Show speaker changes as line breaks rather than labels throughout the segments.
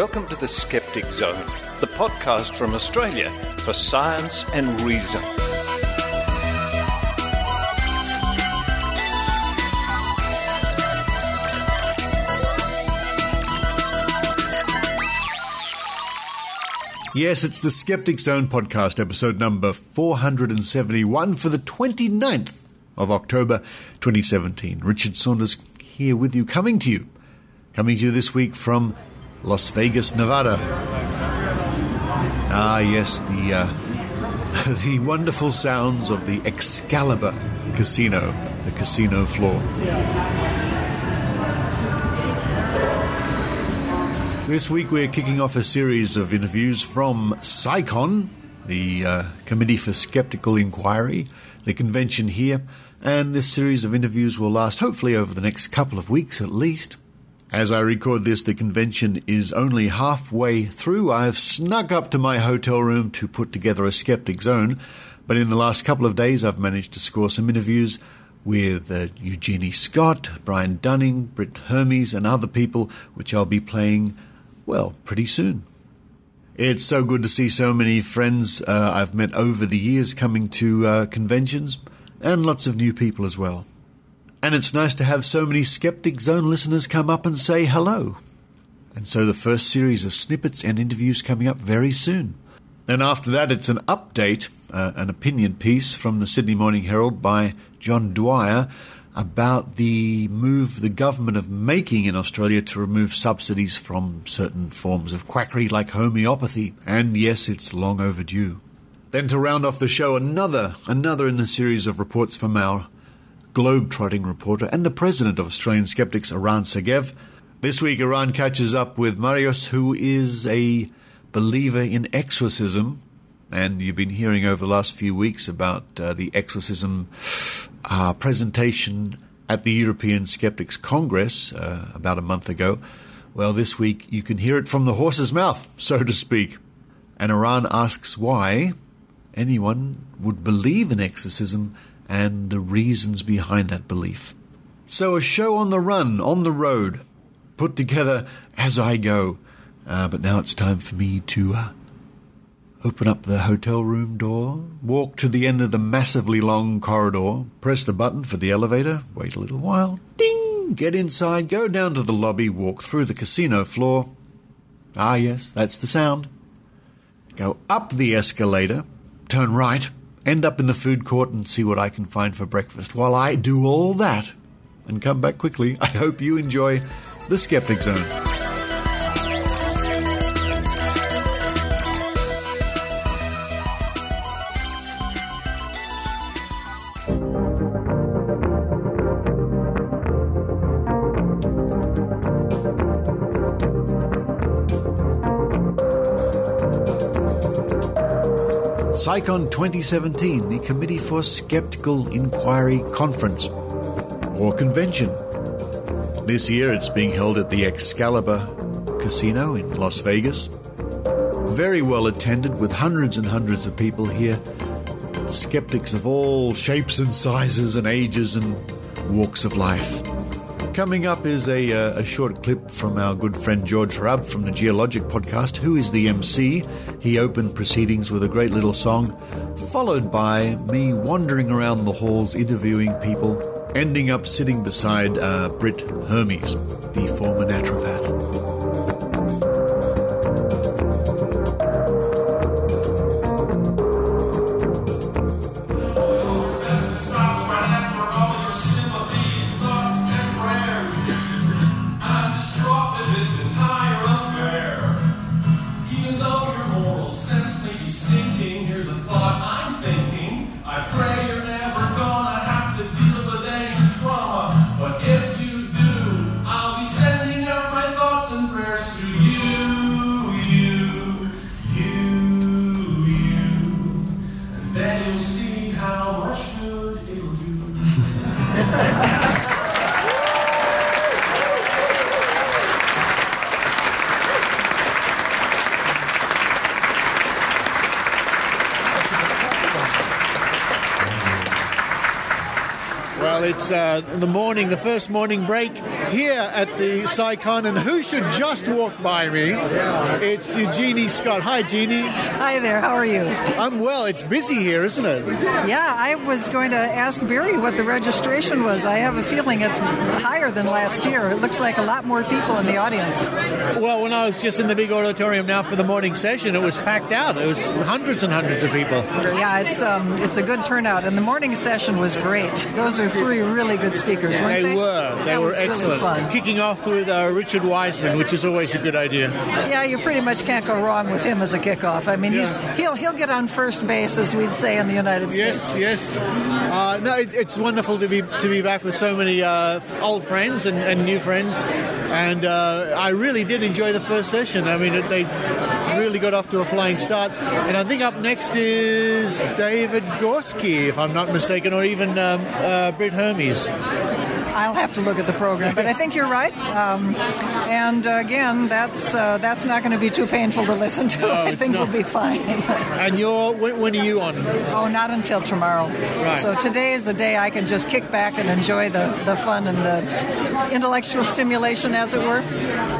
Welcome to the Skeptic Zone, the podcast from Australia for science and reason.
Yes, it's the Skeptic Zone podcast, episode number 471 for the 29th of October 2017. Richard Saunders here with you, coming to you this week from Las Vegas, Nevada. Ah, yes, the wonderful sounds of the Excalibur Casino, the casino floor. This week we're kicking off a series of interviews from SciCon, the Committee for Skeptical Inquiry, the convention here, and this series of interviews will last hopefully over the next couple of weeks at least. As I record this, the convention is only halfway through. I have snuck up to my hotel room to put together a Skeptic Zone, but in the last couple of days I've managed to score some interviews with Eugenie Scott, Brian Dunning, Britt Hermes, and other people, which I'll be playing, well, pretty soon. It's so good to see so many friends I've met over the years coming to conventions, and lots of new people as well. And it's nice to have so many Skeptic Zone listeners come up and say hello. And so the first series of snippets and interviews coming up very soon. Then after that, it's an update, an opinion piece from the Sydney Morning Herald by John Dwyer about the move the government are making in Australia to remove subsidies from certain forms of quackery like homeopathy. And yes, it's long overdue. Then to round off the show, another in the series of reports from our globe-trotting reporter and the president of Australian Skeptics, Eran Segev. This week, Eran catches up with Marios, who is a believer in exorcism, and you've been hearing over the last few weeks about the exorcism presentation at the European Skeptics Congress about a month ago. Well, this week you can hear it from the horse's mouth, so to speak. And Eran asks why anyone would believe in exorcism and the reasons behind that belief. So a show on the run, on the road, put together as I go. But now it's time for me to open up the hotel room door, walk to the end of the massively long corridor, press the button for the elevator, wait a little while, ding, get inside, go down to the lobby, walk through the casino floor. Ah, yes, that's the sound. Go up the escalator, turn right, end up in the food court and see what I can find for breakfast. While I do all that and come back quickly, I hope you enjoy the Skeptic Zone. SciCon 2017, the Committee for Skeptical Inquiry Conference, or Convention. This year it's being held at the Excalibur Casino in Las Vegas. Very well attended with hundreds and hundreds of people here. Skeptics of all shapes and sizes and ages and walks of life. Coming up is a short clip from our good friend George Hrab from the Geologic podcast, who is the MC. He opened proceedings with a great little song, followed by me wandering around the halls interviewing people, ending up sitting beside Britt Hermes, the former naturopath.
But if you do, I'll be sending out my thoughts and prayers.
Well, it's the first morning break here at the SciCon, and who should just walk by me? It's Eugenie Scott. Hi, Jeannie.
Hi there, how are you?
I'm well. It's busy here, isn't it?
Yeah, I was going to ask Barry what the registration was. I have a feeling it's higher than last year. It looks like a lot more people in the audience.
Well, when I was just in the big auditorium now for the morning session, it was packed out. It was hundreds and hundreds of people.
Yeah, it's a good turnout, and the morning session was great. Those are three really good speakers, weren't they?
They were excellent.
Really fun.
Kicking off with Richard Wiseman, which is always a good idea.
Yeah, you pretty much can't go wrong with him as a kickoff. I mean, he'll get on first base, as we'd say in the United States.
Yes. No, it's wonderful to be back with so many old friends and new friends, and I really did enjoy the first session. I mean, they really got off to a flying start, and I think up next is David Gorski, if I'm not mistaken, or even Britt Hermes.
I'll have to look at the program, but I think you're right. And again, that's not going to be too painful to listen to.
No,
I think we'll be fine.
And when are you on?
Oh, not until tomorrow.
Right.
So today is the day I can just kick back and enjoy the fun and the intellectual stimulation, as it were.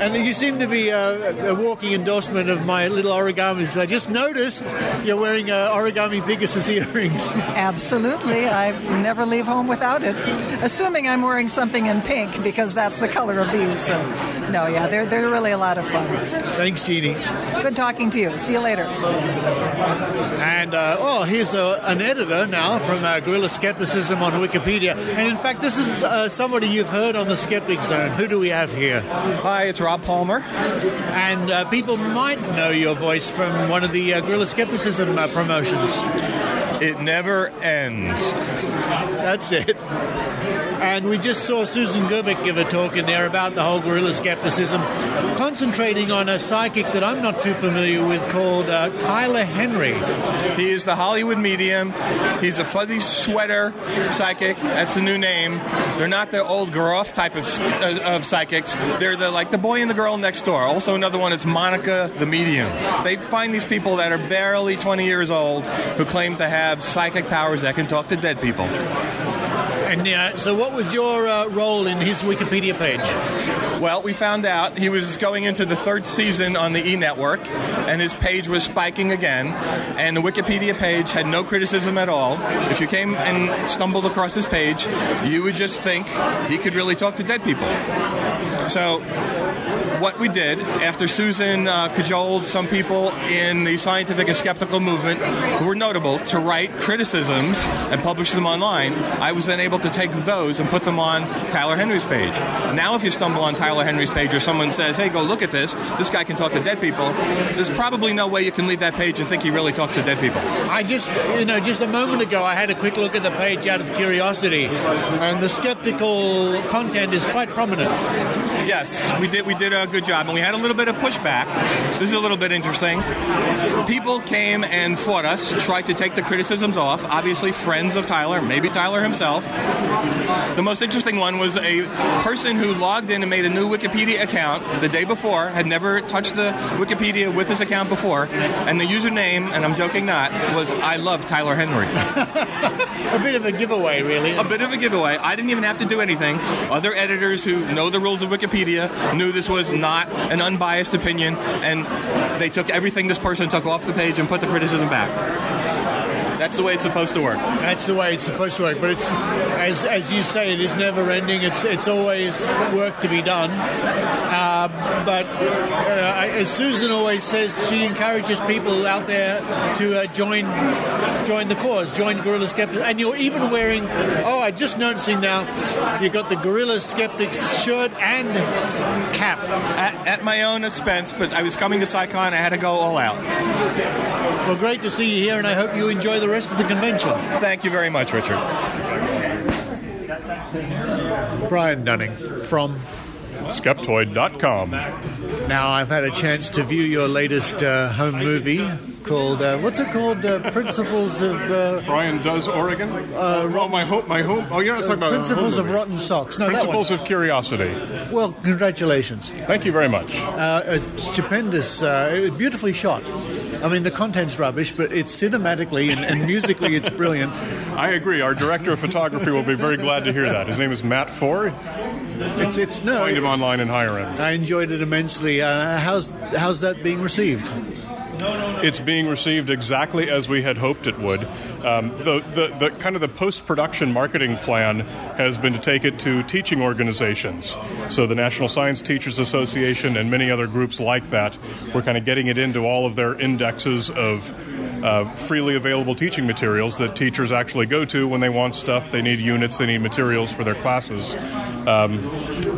And you seem to be a walking endorsement of my little origamis. I just noticed you're wearing origami Pegasus earrings.
Absolutely. I never leave home without it. Assuming I'm wearing something in pink, because that's the color of these. So, no, yeah, they're really a lot of fun.
Thanks, Jeannie.
Good talking to you. See you later.
And, here's an editor now from Guerrilla Skepticism on Wikipedia. And, in fact, this is somebody you've heard on the Skeptic Zone. Who do we have here?
Hi, it's Rob Palmer.
And people might know your voice from one of the Guerrilla Skepticism promotions.
It never ends.
That's it. And we just saw Susan Gerbic give a talk in there about the whole guerrilla skepticism, concentrating on a psychic that I'm not too familiar with called Tyler Henry.
He is the Hollywood medium. He's a fuzzy sweater psychic. That's the new name. They're not the old Groff type of psychics. They're the boy and the girl next door. Also another one is Monica the medium. They find these people that are barely 20 years old who claim to have psychic powers that can talk to dead people.
And so what was your role in his Wikipedia page?
Well, we found out he was going into the third season on the E! Network, and his page was spiking again, and the Wikipedia page had no criticism at all. If you came and stumbled across his page, you would just think he could really talk to dead people. So what we did, after Susan cajoled some people in the scientific and skeptical movement who were notable to write criticisms and publish them online, I was then able to take those and put them on Tyler Henry's page. Now if you stumble on Tyler Henry's page or someone says, hey, go look at this guy can talk to dead people, there's probably no way you can leave that page and think he really talks to dead people.
I just a moment ago I had a quick look at the page out of curiosity, and the skeptical content is quite prominent.
Yes, we did a good job, and we had a little bit of pushback. This is a little bit interesting. People came and fought us, tried to take the criticisms off, obviously friends of Tyler, maybe Tyler himself. The most interesting one was a person who logged in and made a new Wikipedia account the day before, had never touched the Wikipedia with his account before, and the username, and I'm joking not, was I love Tyler Henry.
A bit of a giveaway, really.
A bit of a giveaway. I didn't even have to do anything. Other editors who know the rules of Wikipedia knew this was not an unbiased opinion, and they took everything this person took off the page and put the criticism back. That's the way it's supposed to work. That's
the way it's supposed to work. But it's, as you say, it is never ending. It's always work to be done. But as Susan always says, she encourages people out there to join the cause, join Guerrilla Skeptics. And you're even wearing, I'm just noticing now, you've got the Guerrilla Skeptics shirt and cap.
At my own expense, but I was coming to SciCon, I had to go all out.
Well, great to see you here, and I hope you enjoy the rest of the convention.
Thank you very much, Richard.
Brian Dunning from
Skeptoid.com.
Now, I've had a chance to view your latest home movie called, what's it called? Principles of...
Brian Does Oregon? My home. Oh, you're not talking about...
Principles of Rotten Socks. No,
Principles of Curiosity.
Well, congratulations.
Thank you very much.
Stupendous, beautifully shot. I mean, the content's rubbish, but it's cinematically and musically it's brilliant.
I agree. Our director of photography will be very glad to hear that. His name is Matt Ford. Find him online and hire him.
I enjoyed it immensely. How's that being received?
It's being received exactly as we had hoped it would. The kind of the post-production marketing plan has been to take it to teaching organizations. So the National Science Teachers Association and many other groups like that, we're kind of getting it into all of their indexes of freely available teaching materials that teachers actually go to when they want stuff. They need units, they need materials for their classes.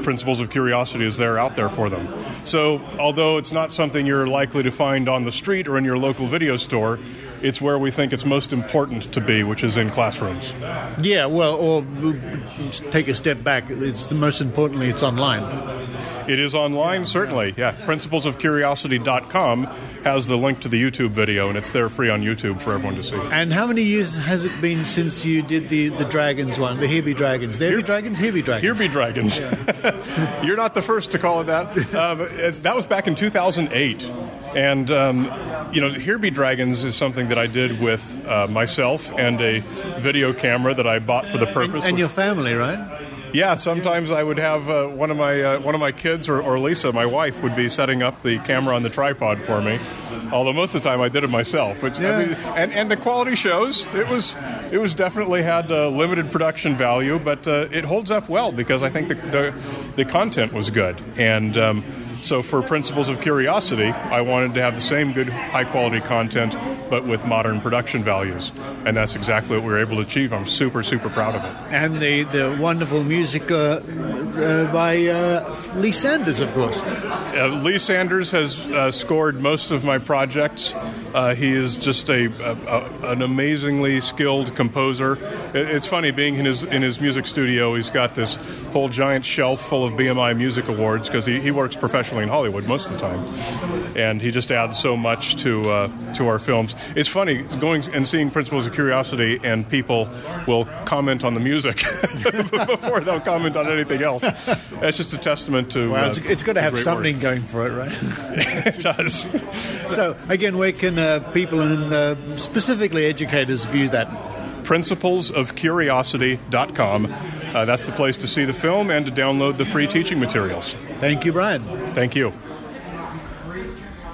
Principles of Curiosity is out there for them. So although it's not something you're likely to find on the street or in your local video store, it's where we think it's most important to be, which is in classrooms.
Yeah, well, or take a step back. Most importantly, it's online.
It is online, certainly. Yeah, principlesofcuriosity.com has the link to the YouTube video, and it's there free on YouTube for everyone to see.
And how many years has it been since you did the Dragons one, the Here Be Dragons? Here Be Dragons? Here Be Dragons.
Here Be Dragons. Yeah. You're not the first to call it that. That was back in 2008. And, Here Be Dragons is something that I did with myself and a video camera that I bought for the purpose.
And your family, right?
Yeah, sometimes I would have one of my kids or Lisa, my wife, would be setting up the camera on the tripod for me. Although most of the time I did it myself. Which, I mean, and the quality shows. It was definitely had limited production value, but it holds up well because I think the content was good. And so for Principles of Curiosity, I wanted to have the same good, high-quality content, but with modern production values. And that's exactly what we were able to achieve. I'm super, super proud of it.
And the wonderful music by Lee Sanders, of course.
Lee Sanders has scored most of my projects. He is just an amazingly skilled composer. It's funny, being in his music studio, he's got this whole giant shelf full of BMI Music Awards because he works professionally in Hollywood most of the time, and he just adds so much to our films. It's funny going and seeing Principles of Curiosity, and people will comment on the music before they'll comment on anything else. That's just a testament to.
Well, it's got to have something going for it, right?
It does.
So again, where can people and specifically educators view that?
Principlesofcuriosity.com. That's the place to see the film and to download the free teaching materials.
Thank you, Brian.
Thank you.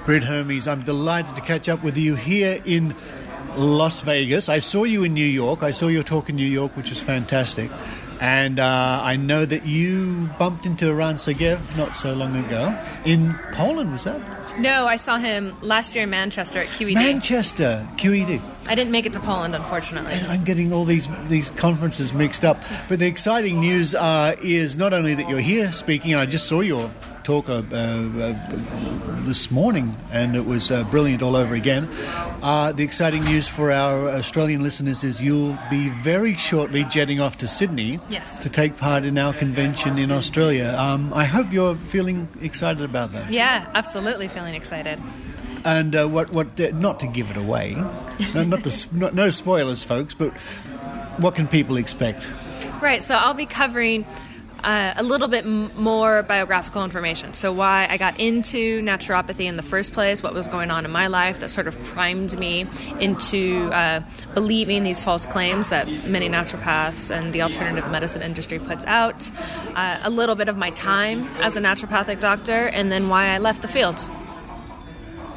Britt Hermes, I'm delighted to catch up with you here in Las Vegas. I saw you in New York. I saw your talk in New York, which was fantastic. And I know that you bumped into Eran Segev not so long ago. In Poland, was that?
No, I saw him last year in Manchester at QED.
Manchester, QED.
I didn't make it to Poland, unfortunately.
I'm getting all these conferences mixed up. But the exciting news is not only that you're here speaking, I just saw your talk this morning, and it was brilliant all over again. The exciting news for our Australian listeners is you'll be very shortly jetting off to Sydney to take part in our convention in Australia. I hope you're feeling excited about that.
Yeah, absolutely feeling excited.
And what not to give it away, no spoilers, folks, but what can people expect?
Right, so I'll be covering a little bit more biographical information. So why I got into naturopathy in the first place, what was going on in my life that sort of primed me into believing these false claims that many naturopaths and the alternative medicine industry puts out, a little bit of my time as a naturopathic doctor, and then why I left the field.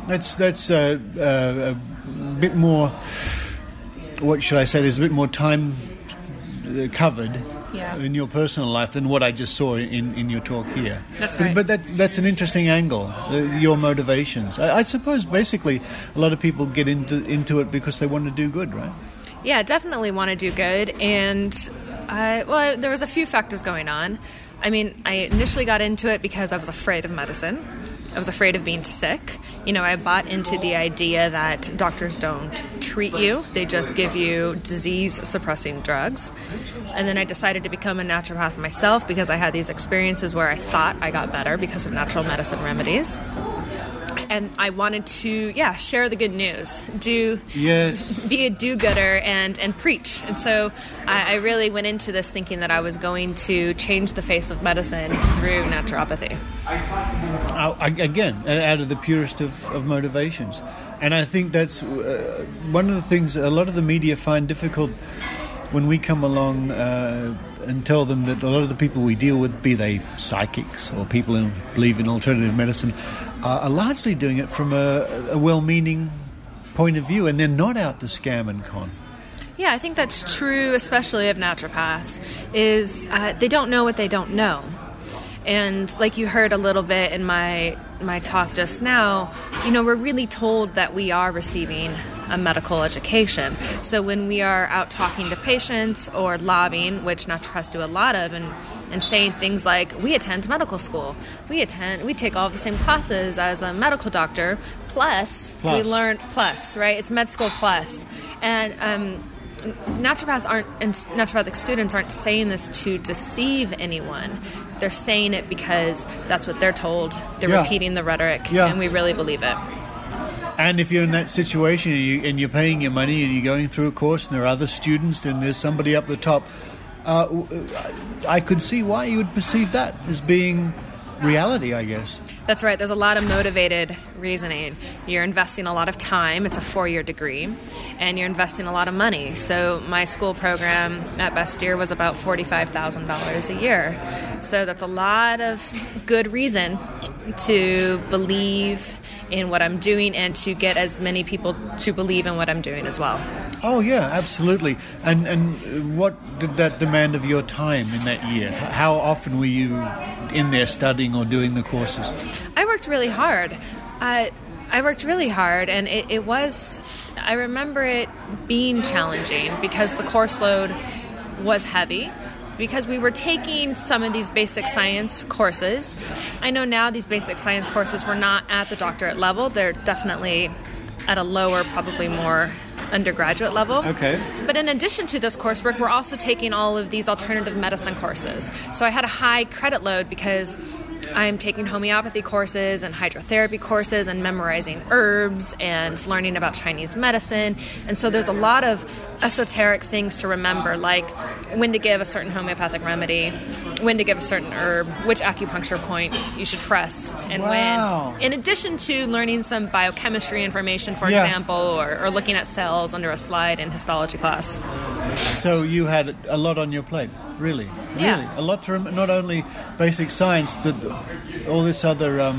That's a bit more, what should I say, there's a bit more time covered in your personal life than what I just saw in your talk here.
That's right.
But that's an interesting angle, your motivations. I suppose basically a lot of people get into it because they want to do good, right?
Yeah, definitely want to do good. And, there was a few factors going on. I mean, I initially got into it because I was afraid of medicine. I was afraid of being sick. I bought into the idea that doctors don't treat you. They just give you disease-suppressing drugs. And then I decided to become a naturopath myself because I had these experiences where I thought I got better because of natural medicine remedies. and I wanted to, share the good news,
Yes.
be a do-gooder and preach. And so I really went into this thinking that I was going to change the face of medicine through naturopathy.
Again, out of the purest of motivations. And I think that's one of the things a lot of the media find difficult when we come along and tell them that a lot of the people we deal with, be they psychics or people who believe in alternative medicine, are largely doing it from a well-meaning point of view, and they're not out to scam and con.
Yeah, I think that's true, especially of naturopaths, is they don't know what they don't know. And like you heard a little bit in my talk just now, we're really told that we are receiving a medical education. So when we are out talking to patients or lobbying, which naturopaths do a lot of, and saying things like, we attend medical school, we take all of the same classes as a medical doctor, plus. We learn plus, right? It's med school plus. And naturopaths and naturopathic students aren't saying this to deceive anyone. They're saying it because that's what they're told. They're repeating the rhetoric, and we really believe it.
And if you're in that situation and you're paying your money and you're going through a course and there are other students and there's somebody up the top, I could see why you would perceive that as being reality, I guess.
That's right. There's a lot of motivated reasoning. You're investing a lot of time. It's a 4-year degree. And you're investing a lot of money. So my school program at Bastyr was about $45,000 a year. So that's a lot of good reason to believe in what I'm doing and to get as many people to believe in what I'm doing as well.
Oh, yeah, absolutely. And what did that demand of your time in that year? How often were you in there studying or doing the courses?
I worked really hard. I worked really hard, and it was, I remember it being challenging because the course load was heavy, because we were taking some of these basic science courses. I know now these basic science courses were not at the doctorate level. They're definitely at a lower, probably more undergraduate level.
Okay.
But in addition to this coursework, we're also taking all of these alternative medicine courses. So I had a high credit load because I'm taking homeopathy courses and hydrotherapy courses and memorizing herbs and learning about Chinese medicine. And so there's a lot of esoteric things to remember, like when to give a certain homeopathic remedy, when to give a certain herb, which acupuncture point you should press, and when. In addition to learning some biochemistry information, for example, or looking at cells under a slide in histology class.
So you had a lot on your plate, really?
Yeah.
Really? A lot to not only basic science, but all this other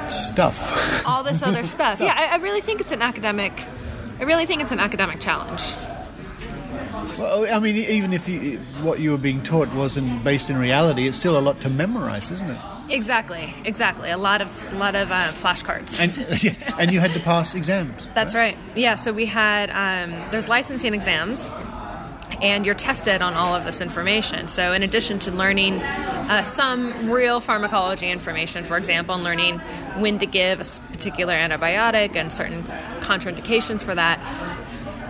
stuff.
All this other stuff. Yeah, I really think it's an academic challenge.
Well, I mean, even if what you were being taught wasn't based in reality, it's still a lot to memorize, isn't it?
Exactly. A lot of flashcards.
And you had to pass exams.
That's right. Yeah. So we had there's licensing exams, and you're tested on all of this information. So in addition to learning some real pharmacology information, for example, and learning when to give a particular antibiotic and certain contraindications for that,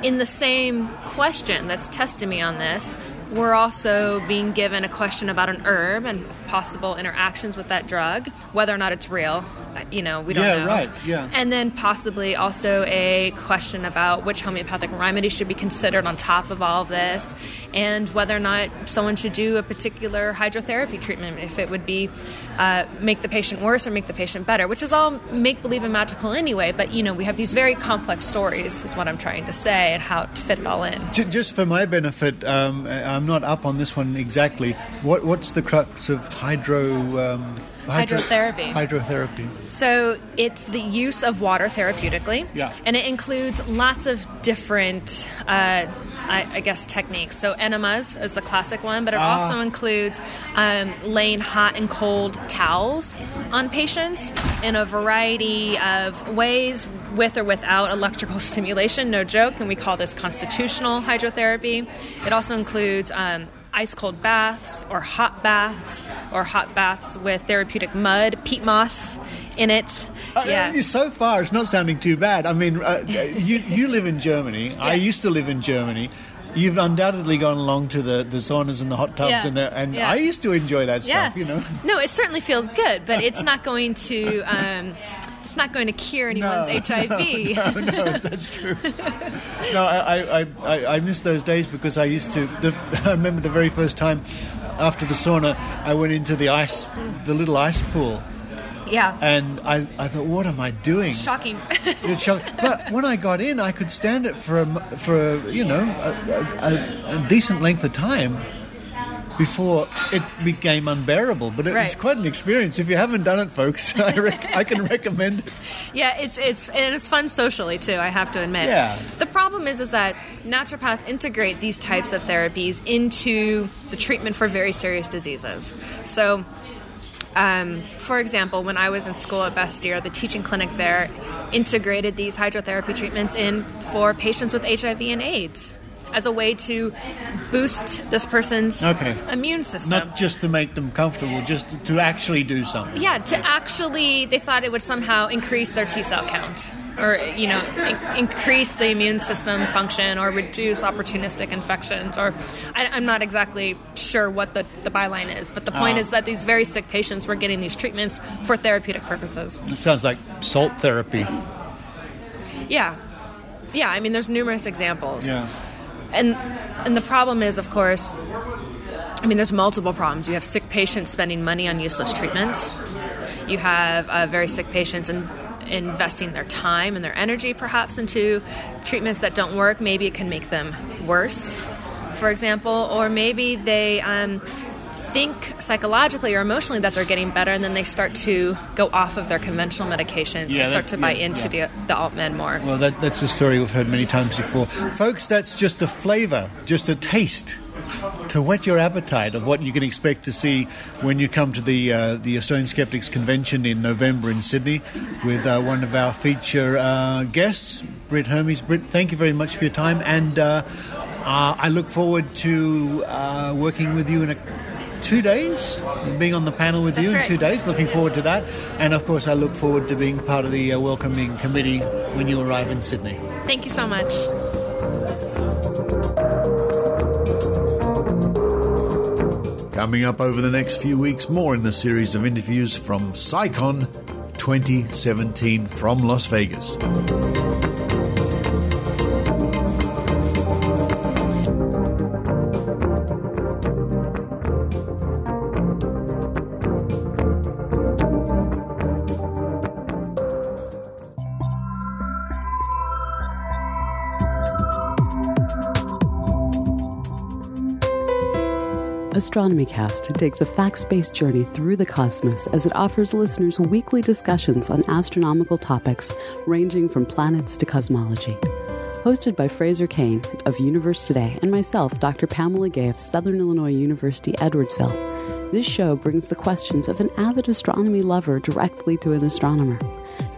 in the same question that's testing me on this, we're also being given a question about an herb and possible interactions with that drug, whether or not it's real. We don't know.
Yeah, right, yeah.
And then possibly also a question about which homeopathic remedy should be considered on top of all of this, and whether or not someone should do a particular hydrotherapy treatment, if it would be make the patient worse or make the patient better, which is all make-believe and magical anyway, but, we have these very complex stories, is what I'm trying to say, and how to fit it all in.
Just for my benefit, I'm not up on this one exactly. What's the crux of hydrotherapy? Hydrotherapy.
So it's the use of water therapeutically, and it includes lots of different, I guess, techniques. So enemas is the classic one, but it also includes laying hot and cold towels on patients in a variety of ways, with or without electrical stimulation, no joke, and we call this constitutional hydrotherapy. It also includes ice-cold baths or hot baths with therapeutic mud, peat moss in it.
So far, it's not sounding too bad. I mean, you live in Germany. Yes. I used to live in Germany. You've undoubtedly gone along to the saunas and the hot tubs, and I used to enjoy that stuff,
No, it certainly feels good, but it's not going to it's not going to cure anyone's HIV.
No, that's true. No, I miss those days because I used to. I remember the very first time after the sauna, I went into the little ice pool.
Yeah.
And I thought, what am I doing?
Shocking.
It's shocking. But when I got in, I could stand it for a decent length of time before it became unbearable. But it's quite an experience. If you haven't done it, folks, I can recommend it.
Yeah, it's fun socially too, I have to admit.
Yeah.
The problem is that naturopaths integrate these types of therapies into the treatment for very serious diseases. So, for example, when I was in school at Bastyr, the teaching clinic there integrated these hydrotherapy treatments in for patients with HIV and AIDS as a way to boost this person's immune system.
Not just to make them comfortable, just to actually do something.
Yeah, they thought it would somehow increase their T-cell count or, increase the immune system function or reduce opportunistic infections. Or I'm not exactly sure what the byline is, but the point is that these very sick patients were getting these treatments for therapeutic purposes.
It sounds like salt therapy.
Yeah. Yeah, I mean, there's numerous examples.
Yeah.
And the problem is, of course, I mean, there's multiple problems. You have sick patients spending money on useless treatments. You have very sick patients investing their time and their energy, perhaps, into treatments that don't work. Maybe it can make them worse, for example. Or maybe they think psychologically or emotionally that they're getting better, and then they start to go off of their conventional medications and start to buy into the alt-med more.
Well, that's a story we've heard many times before. Folks, that's just a flavor, just a taste to whet your appetite of what you can expect to see when you come to the Australian Skeptics Convention in November in Sydney with one of our feature guests, Britt Hermes. Britt, thank you very much for your time, and I look forward to working with you in 2 days, being on the panel with you in 2 days. Looking forward to that. And, of course, I look forward to being part of the welcoming committee when you arrive in Sydney.
Thank you so much.
Coming up over the next few weeks, more in the series of interviews from SciCon 2017 from Las Vegas.
AstronomyCast takes a facts-based journey through the cosmos as it offers listeners weekly discussions on astronomical topics ranging from planets to cosmology. Hosted by Fraser Cain of Universe Today and myself, Dr. Pamela Gay of Southern Illinois University, Edwardsville, this show brings the questions of an avid astronomy lover directly to an astronomer.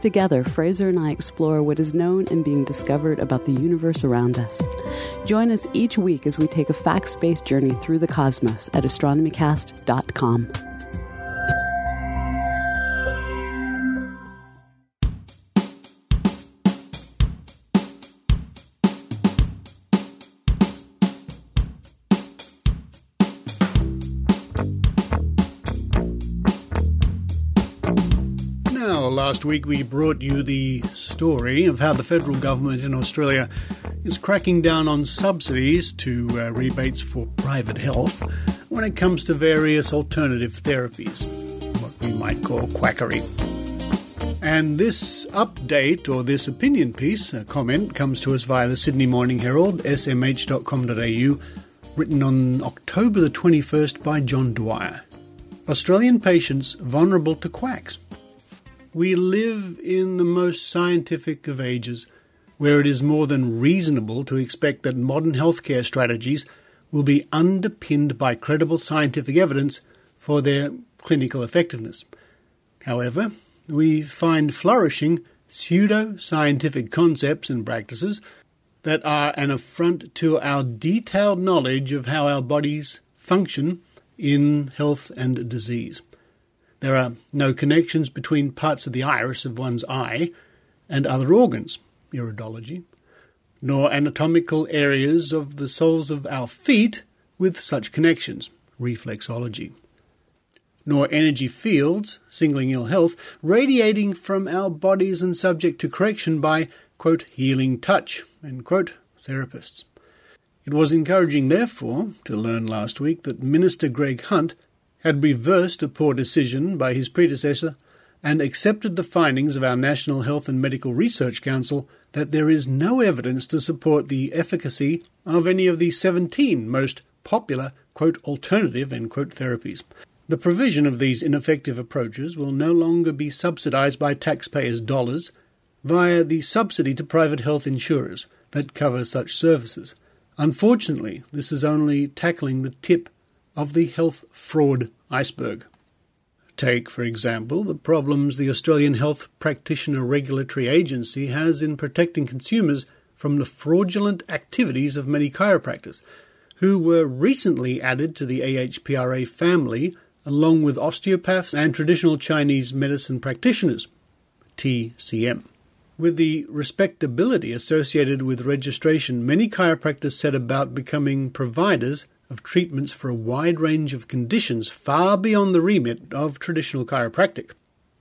Together, Fraser and I explore what is known and being discovered about the universe around us. Join us each week as we take a facts-based journey through the cosmos at astronomycast.com.
Last week we brought you the story of how the federal government in Australia is cracking down on subsidies to rebates for private health when it comes to various alternative therapies, what we might call quackery. And this update, or this opinion piece, a comment, comes to us via the Sydney Morning Herald, smh.com.au, written on October the 21st by John Dwyer. Australian patients vulnerable to quacks. We live in the most scientific of ages, where it is more than reasonable to expect that modern healthcare strategies will be underpinned by credible scientific evidence for their clinical effectiveness. However, we find flourishing pseudo-scientific concepts and practices that are an affront to our detailed knowledge of how our bodies function in health and disease. There are no connections between parts of the iris of one's eye and other organs, iridology, nor anatomical areas of the soles of our feet with such connections, reflexology. nor energy fields, singling ill health, radiating from our bodies and subject to correction by, quote, healing touch, end quote, therapists. It was encouraging, therefore, to learn last week that Minister Greg Hunt had reversed a poor decision by his predecessor and accepted the findings of our National Health and Medical Research Council that there is no evidence to support the efficacy of any of the 17 most popular, quote, alternative, end quote, therapies. The provision of these ineffective approaches will no longer be subsidised by taxpayers' dollars via the subsidy to private health insurers that cover such services. Unfortunately, this is only tackling the tip of the health fraud iceberg. Take, for example, the problems the Australian Health Practitioner Regulatory Agency has in protecting consumers from the fraudulent activities of many chiropractors, who were recently added to the AHPRA family along with osteopaths and traditional Chinese medicine practitioners, TCM. With the respectability associated with registration, many chiropractors set about becoming providers of treatments for a wide range of conditions far beyond the remit of traditional chiropractic.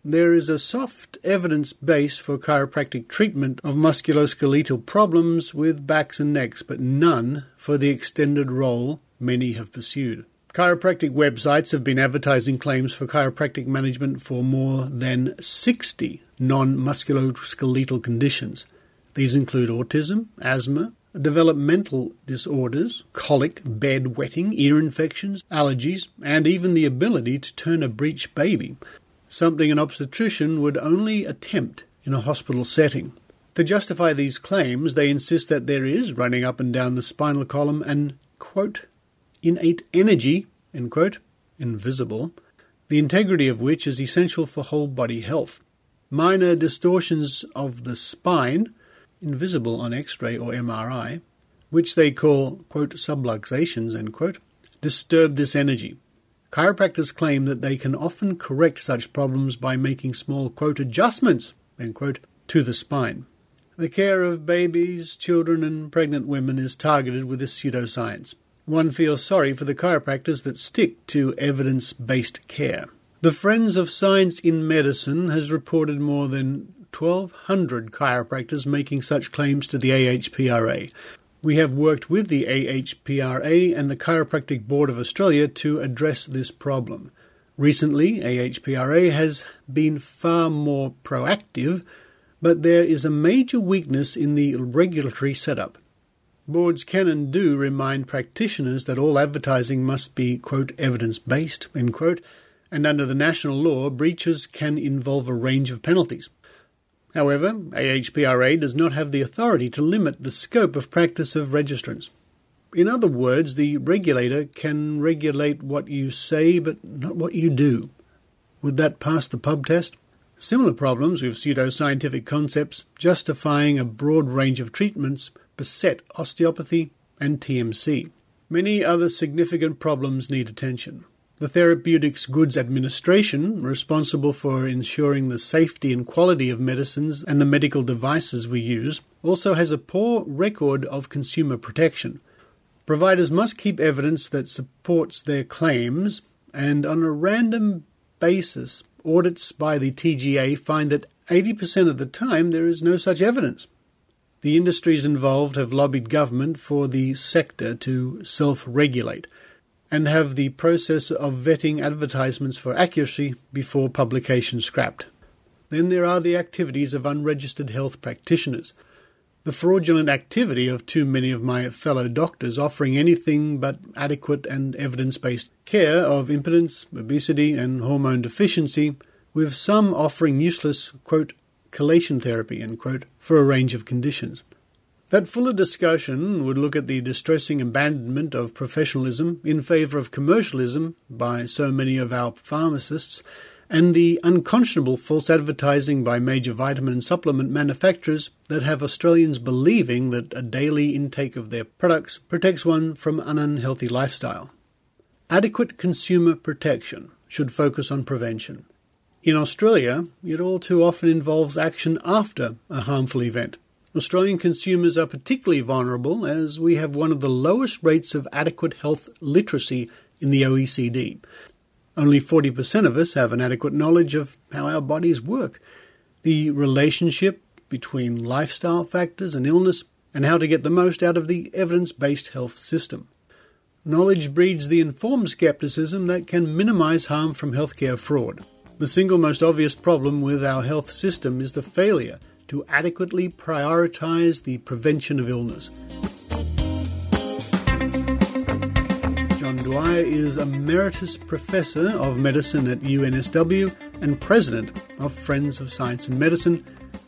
There is a soft evidence base for chiropractic treatment of musculoskeletal problems with backs and necks, but none for the extended role many have pursued. Chiropractic websites have been advertising claims for chiropractic management for more than 60 non-musculoskeletal conditions. These include autism, asthma, developmental disorders, colic, bedwetting, ear infections, allergies, and even the ability to turn a breech baby, something an obstetrician would only attempt in a hospital setting. To justify these claims, they insist that there is, running up and down the spinal column, an, quote, innate energy, end quote, invisible, the integrity of which is essential for whole body health. Minor distortions of the spine, invisible on X-ray or MRI, which they call, quote, subluxations, end quote, disturb this energy. Chiropractors claim that they can often correct such problems by making small, quote, adjustments, end quote, to the spine. The care of babies, children, and pregnant women is targeted with this pseudoscience. One feels sorry for the chiropractors that stick to evidence-based care. The Friends of Science in Medicine has reported more than 1,200 chiropractors making such claims to the AHPRA. We have worked with the AHPRA and the Chiropractic Board of Australia to address this problem. Recently, AHPRA has been far more proactive, but there is a major weakness in the regulatory setup. Boards can and do remind practitioners that all advertising must be, quote, evidence-based, end quote, and under the national law, breaches can involve a range of penalties. However, AHPRA does not have the authority to limit the scope of practice of registrants. In other words, the regulator can regulate what you say, but not what you do. Would that pass the pub test? Similar problems with pseudoscientific concepts justifying a broad range of treatments beset osteopathy and TMC. Many other significant problems need attention. The Therapeutics Goods Administration, responsible for ensuring the safety and quality of medicines and the medical devices we use, also has a poor record of consumer protection. Providers must keep evidence that supports their claims, and on a random basis, audits by the TGA find that 80% of the time there is no such evidence. The industries involved have lobbied government for the sector to self-regulate and have the process of vetting advertisements for accuracy before publication scrapped. Then there are the activities of unregistered health practitioners. The fraudulent activity of too many of my fellow doctors offering anything but adequate and evidence-based care of impotence, obesity, and hormone deficiency, with some offering useless, quote, chelation therapy, end quote, for a range of conditions. That fuller discussion would look at the distressing abandonment of professionalism in favour of commercialism by so many of our pharmacists, and the unconscionable false advertising by major vitamin and supplement manufacturers that have Australians believing that a daily intake of their products protects one from an unhealthy lifestyle. Adequate consumer protection should focus on prevention. In Australia, it all too often involves action after a harmful event. Australian consumers are particularly vulnerable as we have one of the lowest rates of adequate health literacy in the OECD. Only 40% of us have an adequate knowledge of how our bodies work, the relationship between lifestyle factors and illness, and how to get the most out of the evidence-based health system. Knowledge breeds the informed skepticism that can minimize harm from healthcare fraud. The single most obvious problem with our health system is the failure to adequately prioritize the prevention of illness. John Dwyer is Emeritus Professor of Medicine at UNSW and President of Friends of Science and Medicine,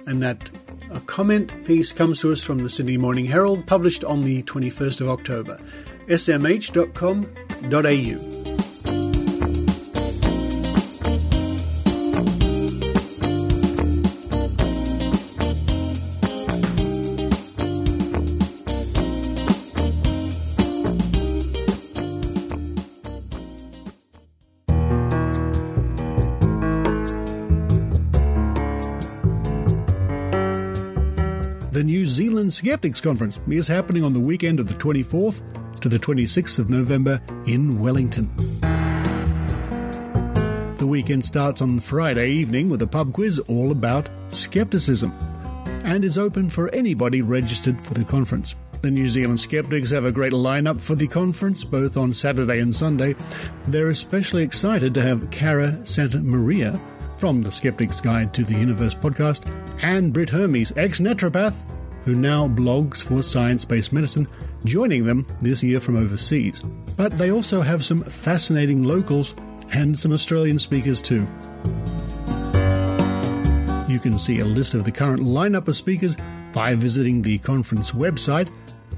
and that a comment piece comes to us from the Sydney Morning Herald, published on the 21st of October. smh.com.au. The New Zealand Skeptics Conference is happening on the weekend of the 24th to the 26th of November in Wellington. The weekend starts on Friday evening with a pub quiz all about skepticism and is open for anybody registered for the conference. The New Zealand Skeptics have a great lineup for the conference, both on Saturday and Sunday. They're especially excited to have Cara Santa Maria from the Skeptic's Guide to the Universe podcast, and Britt Hermes, ex-naturopath, who now blogs for science-based medicine, joining them this year from overseas. But they also have some fascinating locals and some Australian speakers too. You can see a list of the current lineup of speakers by visiting the conference website,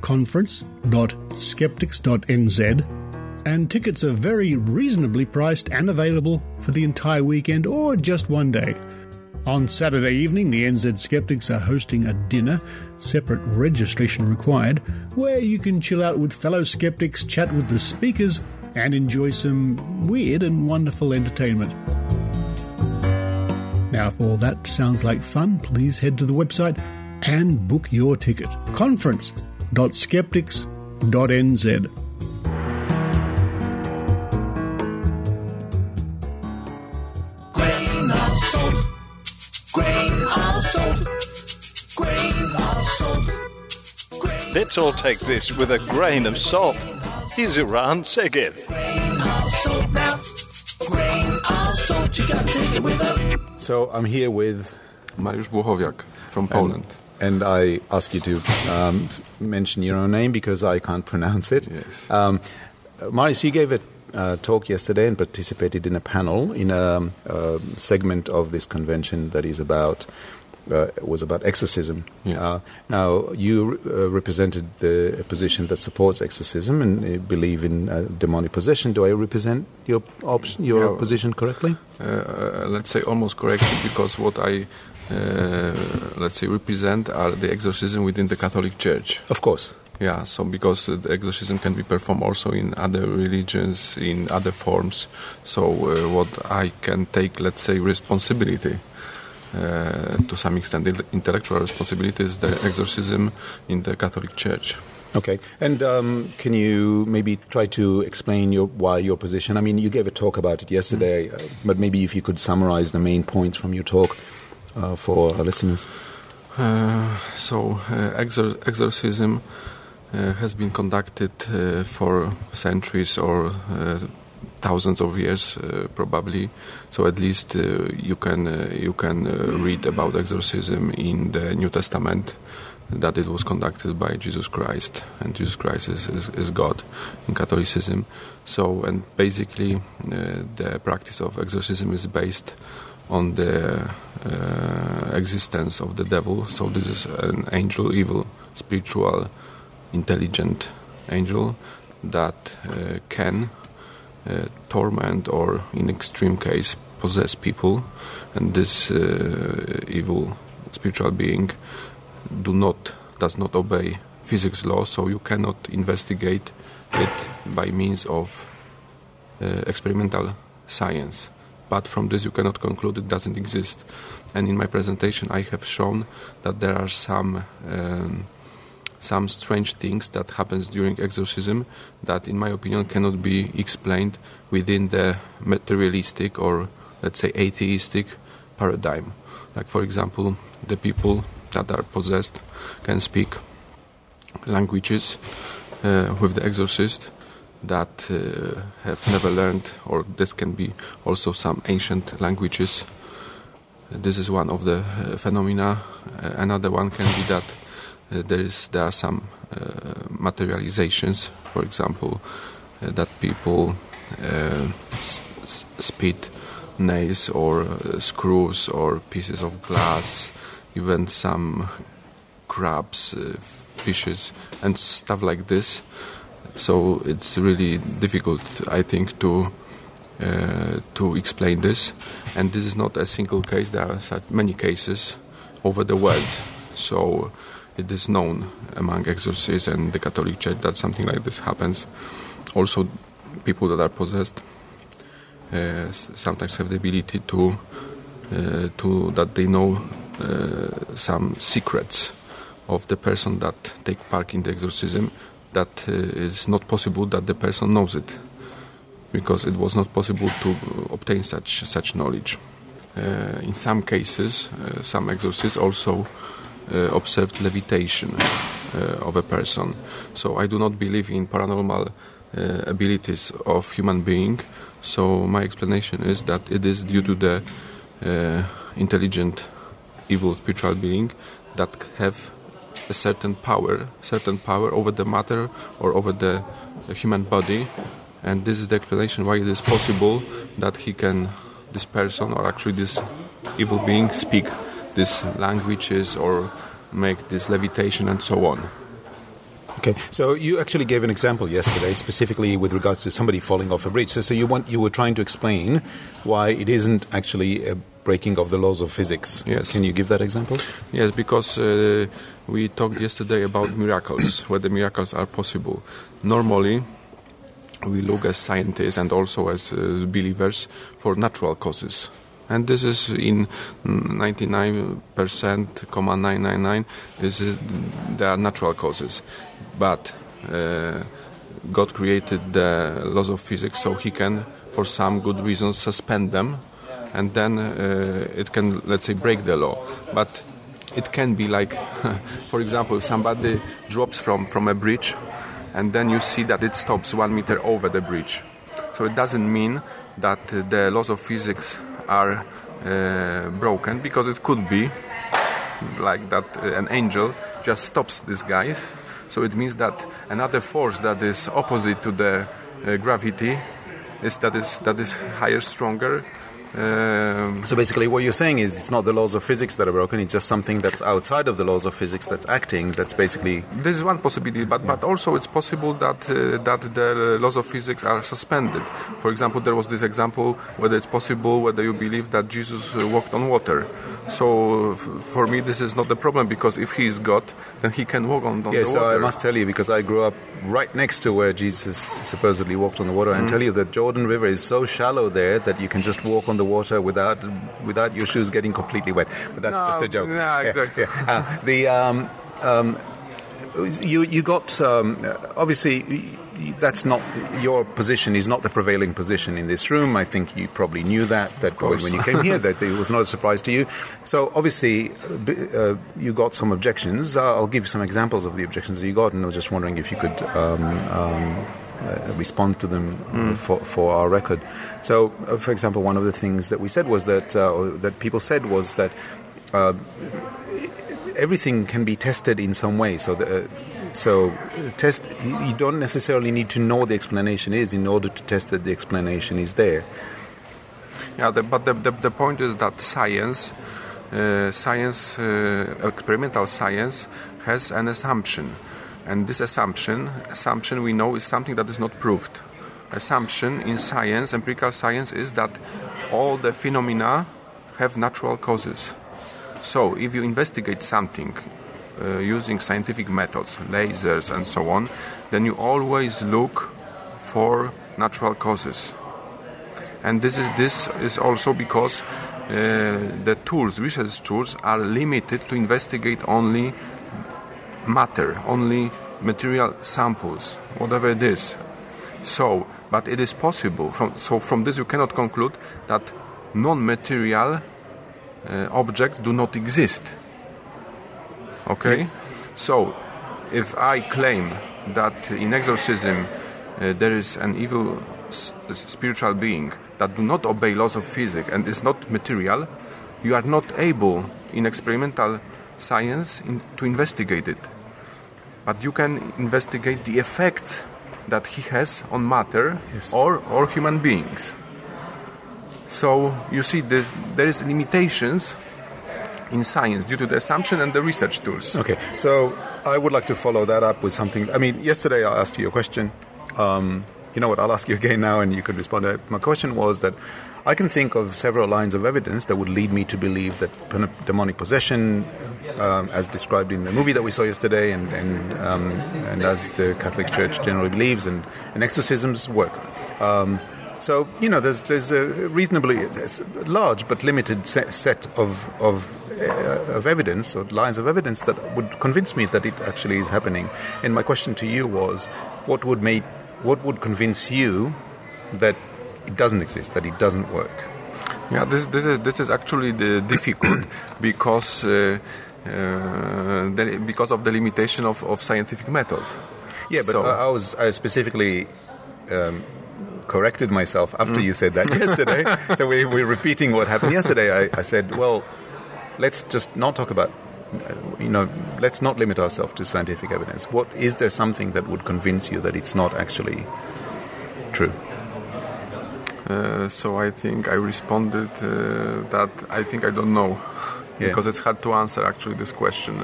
conference.skeptics.nz, and tickets are very reasonably priced and available for the entire weekend or just one day. On Saturday evening, the NZ Skeptics are hosting a dinner, separate registration required, where you can chill out with fellow skeptics, chat with the speakers, and enjoy some weird and wonderful entertainment. Now, if all that sounds like fun, please head to the website and book your ticket. conference.skeptics.nz.
Let's all take this with a grain of salt. Here's Iran Segev.
So I'm here with
Mariusz Błochowiak from Poland.
And I ask you to mention your own name because I can't pronounce it.
Yes.
Mariusz, you gave a talk yesterday and participated in a panel in a segment of this convention that is about was about exorcism.
Yes.
Now, you represented the position that supports exorcism and believe in demonic possession. Do I represent your position correctly?
Let's say almost correctly, because what I represent are the exorcism within the Catholic Church.
Of course.
Yeah, so because the exorcism can be performed also in other religions, in other forms. So what I can take, let's say, responsibility, to some extent, intellectual responsibility, is the exorcism in the Catholic Church.
Okay, and can you maybe try to explain why your position? I mean, you gave a talk about it yesterday, but maybe if you could summarize the main points from your talk for our listeners.
Exorcism has been conducted for centuries or thousands of years, probably. So at least you can read about exorcism in the New Testament, that it was conducted by Jesus Christ, and Jesus Christ is God in Catholicism. So, and basically the practice of exorcism is based on the existence of the devil. So this is an angel, evil, spiritual, intelligent angel that can torment or, in extreme case, possess people. And this evil spiritual being does not obey physics law, so you cannot investigate it by means of experimental science. But from this you cannot conclude it doesn't exist. And in my presentation I have shown that there are some some strange things that happens during exorcism that, in my opinion, cannot be explained within the materialistic or, let's say, atheistic paradigm. Like, for example, the people that are possessed can speak languages with the exorcist that have never learned, or this can be also some ancient languages. This is one of the phenomena. Another one can be that there are some materializations. For example, that people spit nails or screws or pieces of glass, even some crabs, fishes, and stuff like this. So it's really difficult, I think, to explain this. And this is not a single case. There are such many cases over the world. So it is known among exorcists and the Catholic Church that something like this happens. Also, people that are possessed sometimes have the ability to that they know some secrets of the person that take part in the exorcism that is not possible that the person knows it, because it was not possible to obtain such knowledge. In some cases, some exorcists also observed levitation of a person. So I do not believe in paranormal abilities of human being. So my explanation is that it is due to the intelligent, evil spiritual being that have a certain power over the matter or over the human body, and this is the explanation why it is possible that this person or actually this evil being speak these languages or make this levitation and so on.
Okay, so you actually gave an example yesterday, specifically with regards to somebody falling off a bridge. So you were trying to explain why it isn't actually a breaking of the laws of physics.
Yes.
Can you give that example?
Yes, because we talked yesterday about miracles, whether miracles are possible. Normally, we look as scientists and also as believers for natural causes. And this is in 99.999 there are natural causes. But God created the laws of physics so he can, for some good reasons, suspend them, and then it can, let's say, break the law. But it can be like, for example, if somebody drops from a bridge and then you see that it stops 1 meter over the bridge. So it doesn't mean that the laws of physics are broken, because it could be like that an angel just stops these guys. So it means that another force that is opposite to the gravity is higher, stronger.
So basically what you're saying is it's not the laws of physics that are broken, it's just something that's outside of the laws of physics that's acting, that's basically...
This is one possibility, but also it's possible that the laws of physics are suspended. For example, there was this example whether it's possible, whether you believe that Jesus walked on water. So for me this is not the problem, because if he is God, then he can walk on the water.
So I must tell you, because I grew up right next to where Jesus supposedly walked on the water, and tell you that Jordan River is so shallow there that you can just walk on the water without your shoes getting completely wet. But that's just a joke.
No, exactly.
You got obviously that's not your position is not the prevailing position in this room. I think you probably knew that when you came here, that it was not a surprise to you. So obviously you got some objections. I'll give you some examples of the objections that you got, and I was just wondering if you could respond to them for our record. So, for example, one of the things that we said was that people said was that everything can be tested in some way. You don't necessarily need to know the explanation is in order to test that the explanation is there.
Yeah, but the point is that science, experimental science, has an assumption. And this assumption we know is something that is not proved. Assumption in science, empirical science, is that all the phenomena have natural causes. So if you investigate something using scientific methods, lasers and so on, then you always look for natural causes. And this is also because the research tools are limited to investigate only matter, only material samples, whatever it is. So, but it is possible. From this you cannot conclude that non-material objects do not exist. Okay? Yeah. So, if I claim that in exorcism there is an evil spiritual being that do not obey laws of physics and is not material, you are not able in experimental science to investigate it. But you can investigate the effects that he has on matter, yes, or human beings. So you see there is limitations in science due to the assumption and the research tools.
Okay, so I would like to follow that up with something. I mean, yesterday I asked you a question. You know what, I'll ask you again now and you could respond to it. My question was that I can think of several lines of evidence that would lead me to believe that demonic possession, as described in the movie that we saw yesterday and as the Catholic Church generally believes, and exorcisms work. So, you know, there's a reasonably large but limited set of evidence or lines of evidence that would convince me that it actually is happening. And my question to you was, what would convince you that it doesn't exist, that it doesn't work?
Yeah, this is actually difficult because of the limitation of scientific methods.
Yeah, but so, I specifically corrected myself after you said that yesterday. So we're repeating what happened yesterday. I said, well, let's just not talk about, let's not limit ourselves to scientific evidence. Is there something that would convince you that it's not actually true?
So I think I responded that I think I don't know, because it's hard to answer actually this question,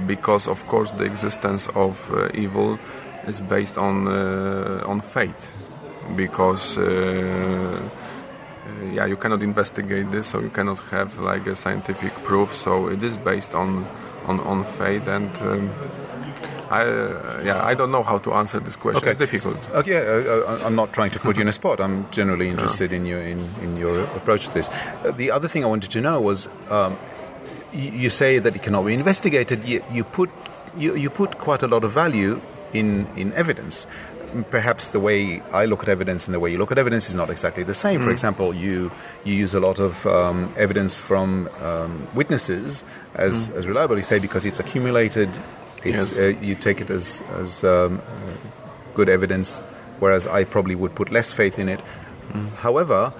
because of course the existence of evil is based on faith, because you cannot investigate this, so you cannot have like a scientific proof. So it is based on faith, and I don't know how to answer this question.
Okay.
It's difficult.
Okay, I'm not trying to put you in a spot. I'm generally interested in your approach to this. The other thing I wanted to know was, you say that it cannot be investigated. You put quite a lot of value in evidence. Perhaps the way I look at evidence and the way you look at evidence is not exactly the same. For example, you use a lot of evidence from witnesses as reliable. You say because it's accumulated. It's, you take it as good evidence, whereas I probably would put less faith in it. However,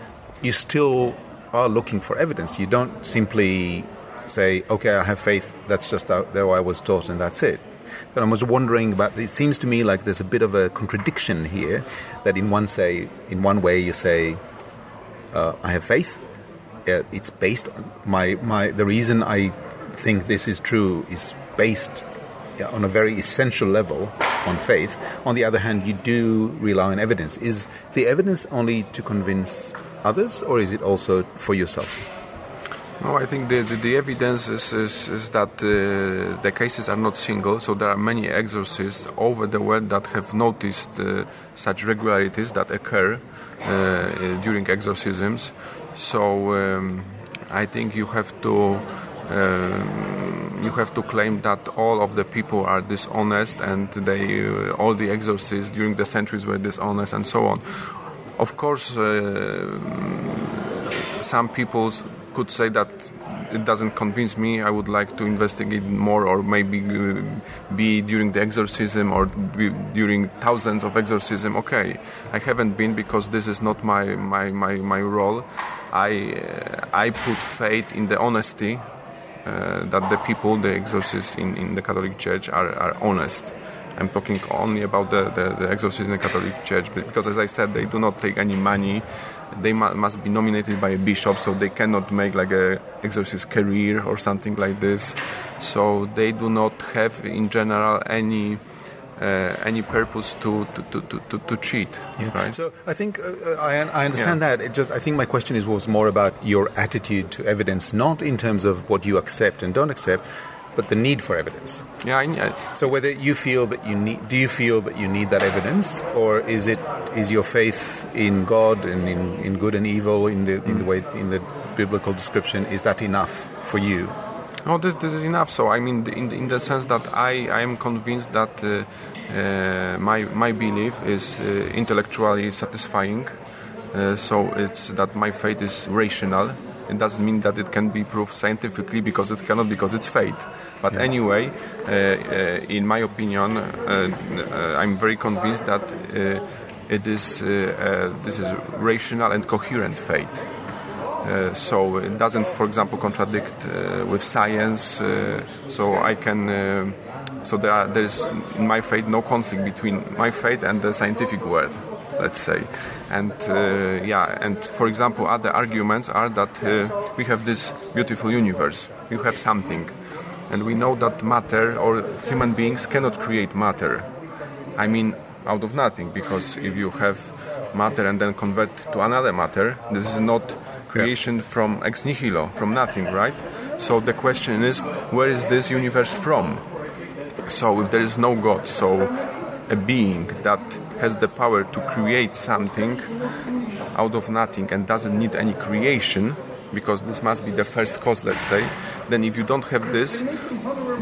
you still are looking for evidence. You don't simply say, okay, I have faith, that's just how I was taught and that's it. But I was wondering about, it seems to me like there's a bit of a contradiction here, that in one way you say, I have faith, it's based on the reason I think this is true is based on a very essential level on faith. On the other hand, you do rely on evidence. Is the evidence only to convince others, or is it also for yourself?
No, I think the evidence is that the cases are not single, so there are many exorcists over the world that have noticed such regularities that occur during exorcisms. So I think you have to claim that all of the people are dishonest and all the exorcists during the centuries were dishonest and so on. Of course, some people could say that it doesn't convince me, I would like to investigate more, or maybe be during the exorcism or during thousands of exorcism. Okay, I haven't been because this is not my role. I put faith in the honesty that the people, the exorcists in the Catholic Church are honest. I'm talking only about the exorcists in the Catholic Church, because as I said, they do not take any money. They must be nominated by a bishop, so they cannot make like a exorcist career or something like this. So they do not have in general any purpose to cheat.
Yeah.
Right?
So I think I understand that. I think my question was more about your attitude to evidence, not in terms of what you accept and don't accept, but the need for evidence. So whether you feel that do you feel that you need that evidence, or is your faith in God and in good and evil in the biblical description, is that enough for you?
No, this is enough. So I mean, in the sense that I am convinced that my belief is intellectually satisfying. So it's that my faith is rational. It doesn't mean that it can be proved scientifically, because it cannot, because it's faith. But anyway, in my opinion, I'm very convinced that it is this is rational and coherent faith. So it doesn't, for example, contradict with science. So I can. So there is in my faith no conflict between my faith and the scientific world, let's say. And and for example, other arguments are that we have this beautiful universe. You have something, and we know that matter or human beings cannot create matter. I mean, out of nothing, because if you have matter and then convert to another matter, this is not creation from ex nihilo, from nothing, right? So the question is, where is this universe from? So if there is no God, so a being that has the power to create something out of nothing and doesn't need any creation, because this must be the first cause, let's say, then if you don't have this,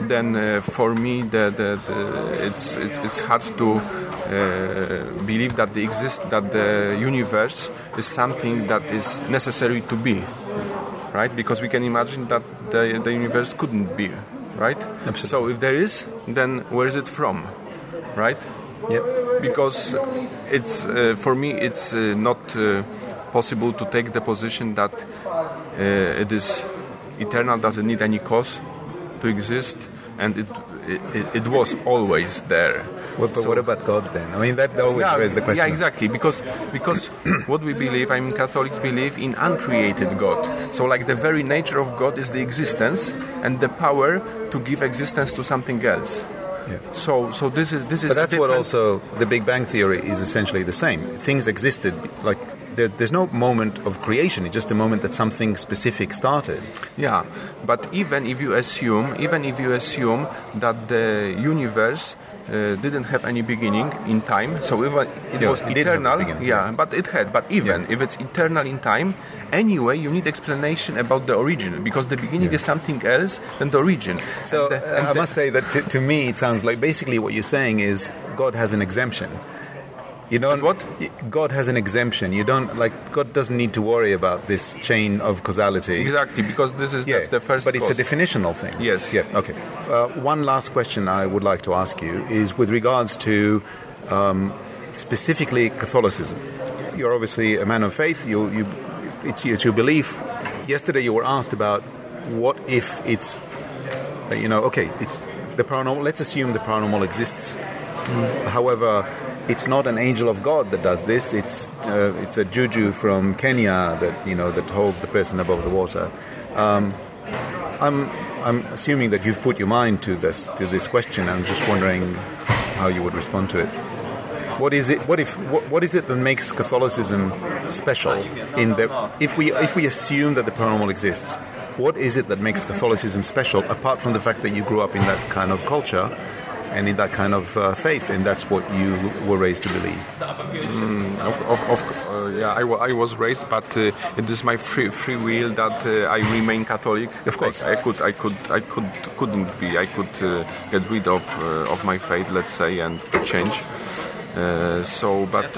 then for me it's hard to believe that the universe is something that is necessary to be, right? Because we can imagine that the universe couldn't be, right? Absolutely. So if there is, then where is it from, right? Yeah. Because it's for me it's not possible to take the position that it is eternal, doesn't need any cause to exist, and it was always there.
But what about God then? I mean, that always raises the question.
Yeah, exactly. Because what we believe, I mean, Catholics believe in uncreated God. So, like, the very nature of God is the existence and the power to give existence to something else. Yeah. So this is. But
that's what also the Big Bang Theory is essentially the same. Things existed, like there's no moment of creation. It's just a moment that something specific started.
Yeah, but even if you assume that the universe didn't have any beginning in time, so even it was eternal. But it had. But even if it's eternal in time, anyway, you need explanation about the origin, because the beginning is something else than the origin.
So I must say that to me it sounds like basically what you're saying is God has an exemption. You don't.
What?
God has an exemption. You don't God doesn't need to worry about this chain of causality.
Exactly, because this is the first.
But it's a definitional thing.
Yes.
Yeah. Okay. One last question I would like to ask you is with regards to specifically Catholicism. You're obviously a man of faith. It's your belief. Yesterday you were asked about what if it's it's the paranormal. Let's assume the paranormal exists. However, it's not an angel of God that does this. It's a juju from Kenya that holds the person above the water. I'm assuming that you've put your mind to this question. I'm just wondering how you would respond to it. What is it? What is it that makes Catholicism special? If we assume that the paranormal exists, what is it that makes Catholicism special? Apart from the fact that you grew up in that kind of culture and in that kind of faith, and that's what you were raised to believe.
I was raised, but it is my free will that I remain Catholic.
Of course,
I couldn't be. I could get rid of my faith, let's say, and change. But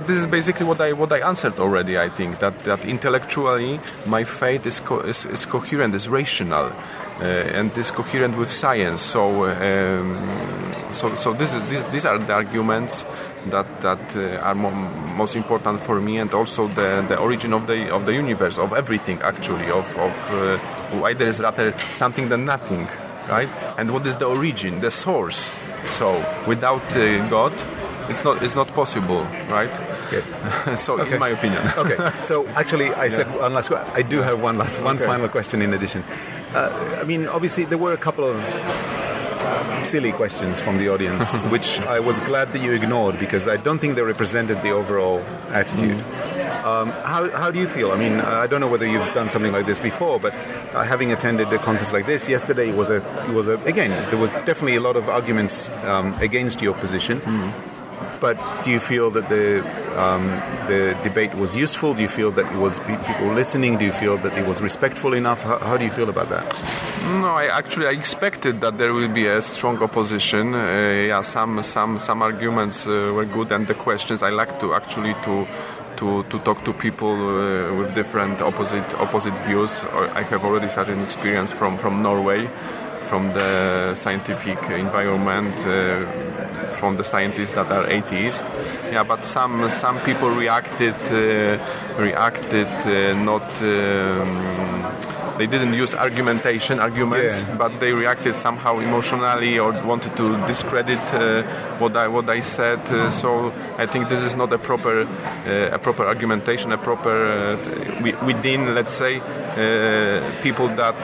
this is basically what I answered already. I think that intellectually my faith is coherent, is rational, and is coherent with science. So these are the arguments that are most important for me, and also the origin of the universe, of everything actually, of why there is rather something than nothing, right? And what is the origin, the source? So without God, it's not possible, right?
Okay.
So, in my opinion.
Okay. So actually, I said one last. I do have one final question in addition. I mean, obviously, there were a couple of silly questions from the audience, which I was glad that you ignored, because I don't think they represented the overall attitude. How do you feel? I mean, I don't know whether you've done something like this before, but having attended a conference like this yesterday, again, there was definitely a lot of arguments against your position. But do you feel that the debate was useful? Do you feel that it was people listening? Do you feel that it was respectful enough? How do you feel about that?
No, I expected that there will be a strong opposition. Some arguments were good, and the questions I like to actually to talk to people with different opposite views. I have already certain experience from Norway, from the scientific environment, from the scientists that are atheists. Yeah, but some people reacted not. They didn't use arguments, but they reacted somehow emotionally or wanted to discredit what I said. So I think this is not a proper argumentation, within, let's say, people that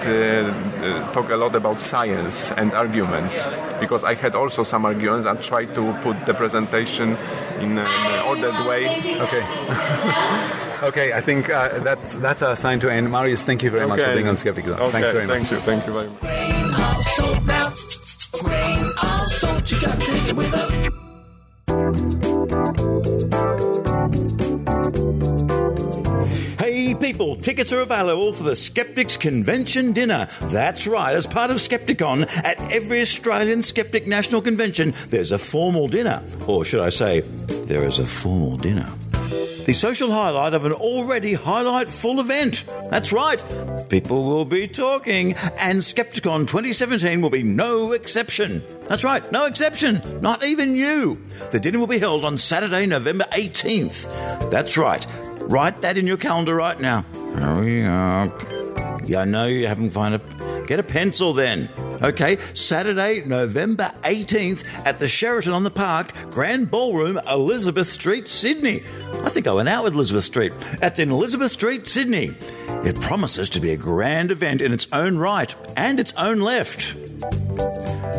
talk a lot about science and arguments. Because I had also some arguments and tried to put the presentation in an ordered way.
Okay. Okay, I think that's our sign to end. Marius, thank you very much for being on Skeptic Zone.
Okay,
thanks very much.
Thank you very much.
Grain of salt now. Grain of salt, you gotta take it with
Hey people, tickets are available for the Skeptics Convention Dinner. That's right, as part of Skepticon, at every Australian Skeptic National Convention, there's a formal dinner. Or should I say, there is a formal dinner. The social highlight of an already highlight-full event. That's right, people will be talking, and Skepticon 2017 will be no exception. That's right, no exception, not even you. The dinner will be held on Saturday, November 18th. That's right, write that in your calendar right now. Hurry up. Yeah, I know you haven't found a... Get a pencil then. Okay, Saturday, November 18th at the Sheraton on the Park, Grand Ballroom, Elizabeth Street, Sydney. I think I went out with Elizabeth Street. That's in Elizabeth Street, Sydney. It promises to be a grand event in its own right and its own left.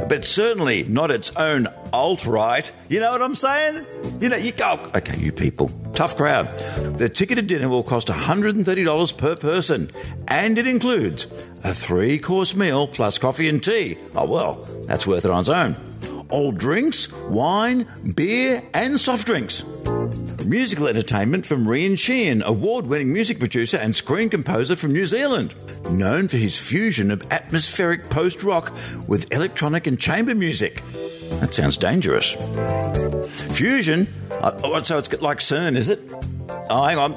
But certainly not its own alt-right. You know what I'm saying? You know, you go... Okay, you people. Tough crowd. The ticketed dinner will cost $130 per person, and it includes a 3-course meal plus coffee and tea. Oh, well, that's worth it on its own. All drinks, wine, beer, and soft drinks. Musical entertainment from Rian Sheehan, award-winning music producer and screen composer from New Zealand, known for his fusion of atmospheric post-rock with electronic and chamber music. That sounds dangerous. Fusion? So it's like CERN, is it? Oh, hang on.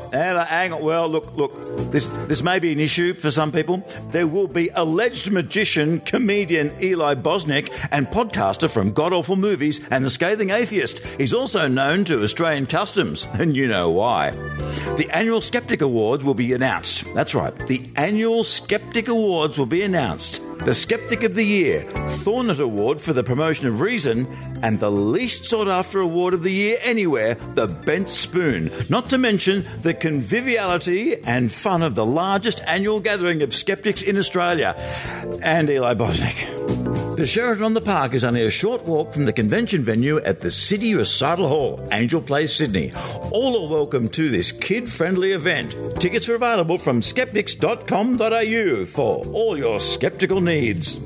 Well, look. This may be an issue for some people. There will be alleged magician, comedian Eli Bosnick and podcaster from God Awful Movies and The Scathing Atheist. He's also known to Australian customs, and you know why. The annual Skeptic Awards will be announced. That's right. The annual Skeptic Awards will be announced. The Skeptic of the Year, Thornet Award for the promotion of reason, and the least sought-after award of the year anywhere, the Bent Spoon. Not to mention the conviviality and fun of the largest annual gathering of skeptics in Australia. And Eli Bosnick. The Sheraton on the Park is only a short walk from the convention venue at the City Recital Hall, Angel Place, Sydney. All are welcome to this kid-friendly event. Tickets are available from skeptics.com.au for all your skeptical needs.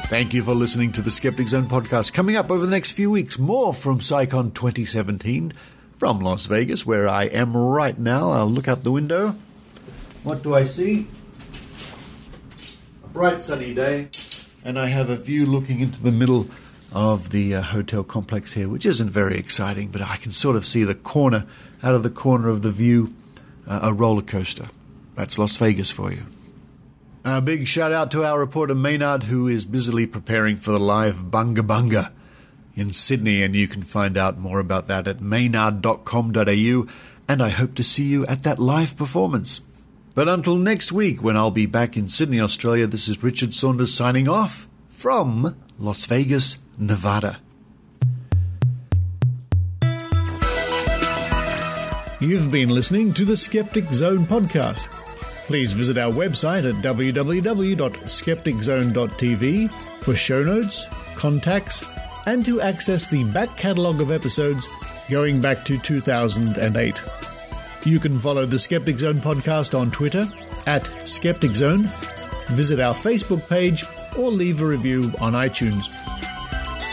Thank you for listening to the Skeptic Zone podcast. Coming up over the next few weeks, more from PsyCon 2017 from Las Vegas, where I am right now. I'll look out the window. What do I see? A bright sunny day, and I have a view looking into the middle of the hotel complex here, which isn't very exciting, but I can sort of see the corner, out of the corner of the view, a roller coaster. That's Las Vegas for you. A big shout out to our reporter Maynard, who is busily preparing for the live Bunga Bunga in Sydney, and you can find out more about that at maynard.com.au, and I hope to see you at that live performance. But until next week, when I'll be back in Sydney, Australia, this is Richard Saunders signing off from Las Vegas, Nevada.
You've been listening to the Skeptic Zone podcast.
Please visit our website at www.skepticzone.tv for show notes, contacts, and to access the back catalogue of episodes going back to 2008. You can follow the Skeptic Zone podcast on Twitter at Skeptic Zone, visit our Facebook page, or leave a review on iTunes.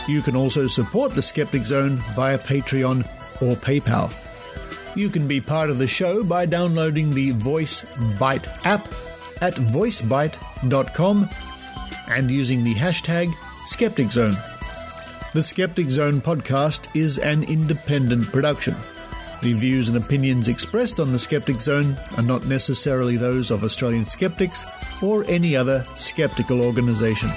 You can also support the Skeptic Zone via Patreon or PayPal. You can be part of the show by downloading the Voice Byte app at voicebyte.com and using the hashtag Skeptic Zone. The Skeptic Zone podcast is an independent production. The views and opinions expressed on the Skeptic Zone are not necessarily those of Australian skeptics or any other skeptical organisation.